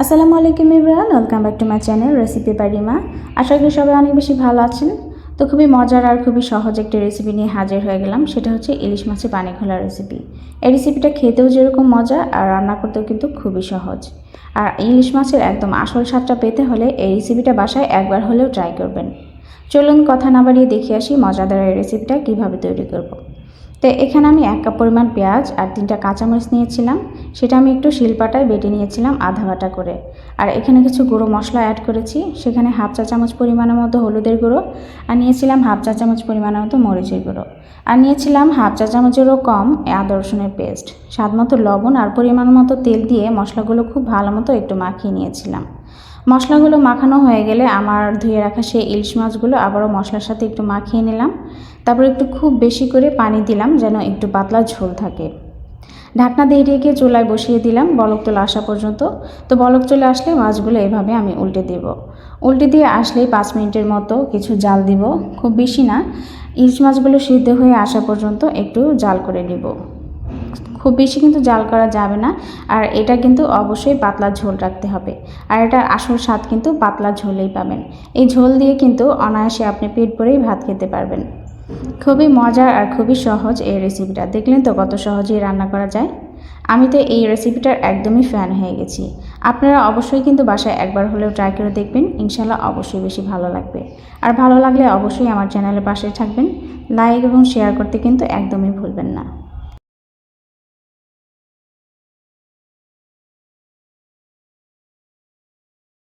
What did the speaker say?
আসসালামু আলাইকুম everyone, welcome back to my channel recipe by Rima. আশা করি সবাই অনেক বেশি ভালো আছেন। তো খুবই মজার আর খুবই সহজ একটি রেসিপি নিয়ে হাজির হয়ে গেলাম, সেটা হচ্ছে ইলিশ মাছের পানি খোলা রেসিপি। এই রেসিপিটা খেতেও যেরকম মজা আর রান্না করতেও কিন্তু খুবই সহজ। আর ইলিশ মাছের একদম আসল স্বাদটা পেতে হলে এই রেসিপিটা বাসায় একবার হলেও ট্রাই করবেন। চলুন কথা না বাড়িয়ে দেখে আসি মজাদার এই রেসিপিটা কীভাবে তৈরি করব। তো এখানে আমি 1 কাপ পরিমাণ পেঁয়াজ আর 3টা কাঁচামরিচ নিয়েছিলাম, সেটা আমি একটু শিলপাটায় বেটে নিয়েছিলাম আধা বাটা করে। আর এখানে কিছু গুঁড়ো মশলা অ্যাড করেছি, সেখানে হাফ চা চামচ পরিমাণের মতো হলুদের গুঁড়ো, আর নিয়েছিলাম হাফ চা চামচ পরিমাণের মতো মরিচের গুঁড়ো, আর নিয়েছিলাম হাফ চা চামচেরও কম আদা রসুনের পেস্ট, স্বাদ মতো লবণ আর পরিমাণ মতো তেল দিয়ে মশলাগুলো খুব ভালো মতো একটু মাখিয়ে নিয়েছিলাম। মশলাগুলো মাখানো হয়ে গেলে আমার ধুয়ে রাখা সেই ইলিশ মাছগুলো আবারও মশলার সাথে একটু মাখিয়ে নিলাম। তারপর একটু খুব বেশি করে পানি দিলাম যেন একটু পাতলা ঝোল থাকে। ঢাকনা দিয়ে ঢেকে চুলায় বসিয়ে দিলাম বলক তোলা আসা পর্যন্ত। তো বলক চলে আসলে মাছগুলো এভাবে আমি উল্টে দেব। উল্টে দিয়ে আসলেই 5 মিনিটের মতো কিছু জাল দিব, খুব বেশি না। ইলিশ মাছগুলো সিদ্ধ হয়ে আসা পর্যন্ত একটু জাল করে নেব, খুব বেশি কিন্তু জাল করা যাবে না। আর এটা কিন্তু অবশ্যই পাতলা ঝোল রাখতে হবে, আর এটার আসল স্বাদ কিন্তু পাতলা ঝোলেই পাবেন। এই ঝোল দিয়ে কিন্তু অনায়াসে আপনি পেট ভরেই ভাত খেতে পারবেন। খুবই মজার আর খুবই সহজ এই রেসিপিটা, দেখলেন তো কত সহজেই রান্না করা যায়। আমি তো এই রেসিপিটার একদমই ফ্যান হয়ে গেছি। আপনারা অবশ্যই কিন্তু বাসায় একবার হলেও ট্রাই করে দেখবেন, ইনশাল্লাহ অবশ্যই বেশি ভালো লাগবে। আর ভালো লাগলে অবশ্যই আমার চ্যানেলের পাশে থাকবেন, লাইক এবং শেয়ার করতে কিন্তু একদমই ভুলবেন না।